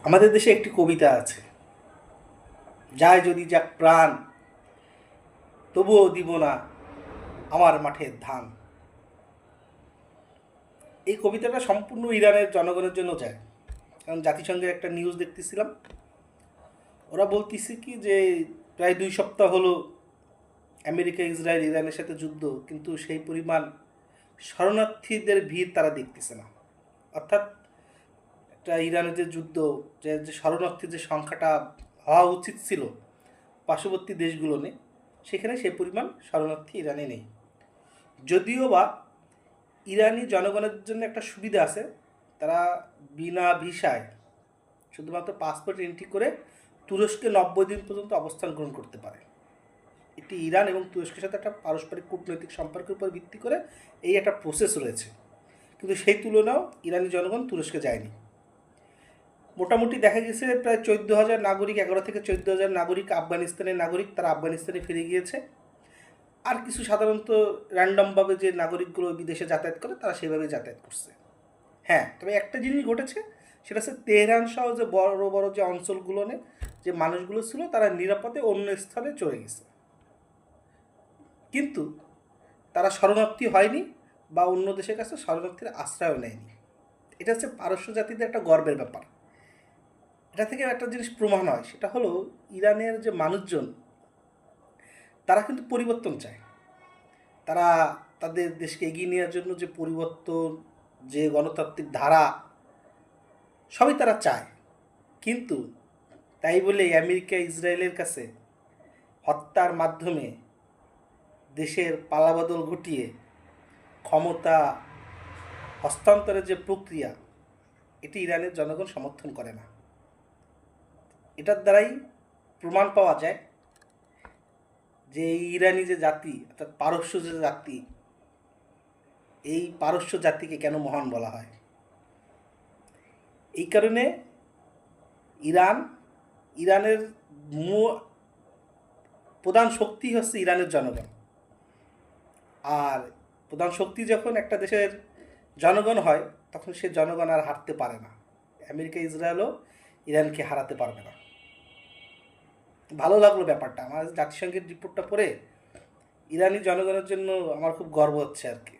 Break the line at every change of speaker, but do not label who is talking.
আমাদের দেশে একটি কবিতা আছে, যায় যদি যাক প্রাণ, তবুও দিব না আমার মাঠের ধান। এই কবিতাটা সম্পূর্ণ ইরানের জনগণের জন্য যায়। কারণ জাতিসংঘের একটা নিউজ দেখতেছিলাম, ওরা বলতেছে কি যে প্রায় 2 সপ্তাহ হলো আমেরিকা ইসরায়েল ইরানের সাথে যুদ্ধ, কিন্তু সেই পরিমাণ শরণার্থীদের ভিড় তারা দেখতেছে না। অর্থাৎ একটা ইরানের যে যুদ্ধ, যে যে শরণার্থীর যে সংখ্যাটা হওয়া উচিত ছিল পার্শ্ববর্তী দেশগুলো নেই, সেখানে সেই পরিমাণ শরণার্থী ইরানে নেই। যদিও বা ইরানি জনগণের জন্য একটা সুবিধা আছে, তারা বিনা ভিসায় শুধুমাত্র পাসপোর্ট এন্ট্রি করে তুরস্কে 90 দিন পর্যন্ত অবস্থান গ্রহণ করতে পারে। এটি ইরান এবং তুরস্কের সাথে একটা পারস্পরিক কূটনৈতিক সম্পর্কের উপর ভিত্তি করে এই একটা প্রসেস রয়েছে। কিন্তু সেই তুলনাও ইরানি জনগণ তুরস্কে যায়নি। মোটামুটি দেখা গেছে প্রায় 14,000 নাগরিক, 11 থেকে 14,000 নাগরিক আফগানিস্তানের নাগরিক, তারা আফগানিস্তানে ফিরে গিয়েছে। আর কিছু সাধারণত র্যান্ডমভাবে যে নাগরিকগুলো বিদেশে যাতায়াত করে তারা সেভাবে যাতায়াত করছে। হ্যাঁ, তবে একটা জিনিস ঘটেছে, সেটা হচ্ছে তেহরান সহ যে বড় বড় যে অঞ্চলগুলো যে মানুষগুলো ছিল তারা নিরাপদে অন্য স্থানে চলে গেছে, কিন্তু তারা শরণার্থী হয়নি বা অন্য দেশের কাছে শরণার্থীর আশ্রয়ও নেয়নি। এটা হচ্ছে পারস্য জাতিদের একটা গর্বের ব্যাপার। এটা থেকে একটা জিনিস প্রমাণ হয়, সেটা হলো ইরানের যে মানুষজন তারা কিন্তু পরিবর্তন চায়। তারা তাদের দেশকে এগিয়ে নেওয়ার জন্য যে পরিবর্তন, যে গণতান্ত্রিক ধারা, সবই তারা চায়। কিন্তু তাই বলে আমেরিকা ইসরায়েলের কাছে হত্যার মাধ্যমে দেশের পালাবদল ঘটিয়ে ক্ষমতা হস্তান্তরের যে প্রক্রিয়া, এটি ইরানের জনগণ সমর্থন করে না। এটার দ্বারাই প্রমাণ পাওয়া যায় যে এই ইরানি যে জাতি, অর্থাৎ পারস্য যে জাতি, এই পারস্য জাতিকে কেন মহান বলা হয়। এই কারণে ইরানের প্রধান শক্তি হচ্ছে ইরানের জনগণ। আর প্রধান শক্তি যখন একটা দেশের জনগণ হয়, তখন সে জনগণ আর হারতে পারে না। আমেরিকা ইসরায়েলও ইরানকে হারাতে পারবে না। ভালো লাগলো ব্যাপারটা, আমার জাতিসংঘের রিপোর্টটা পড়ে ইরানি জনগণের জন্য আমার খুব গর্ব হচ্ছে আর কি।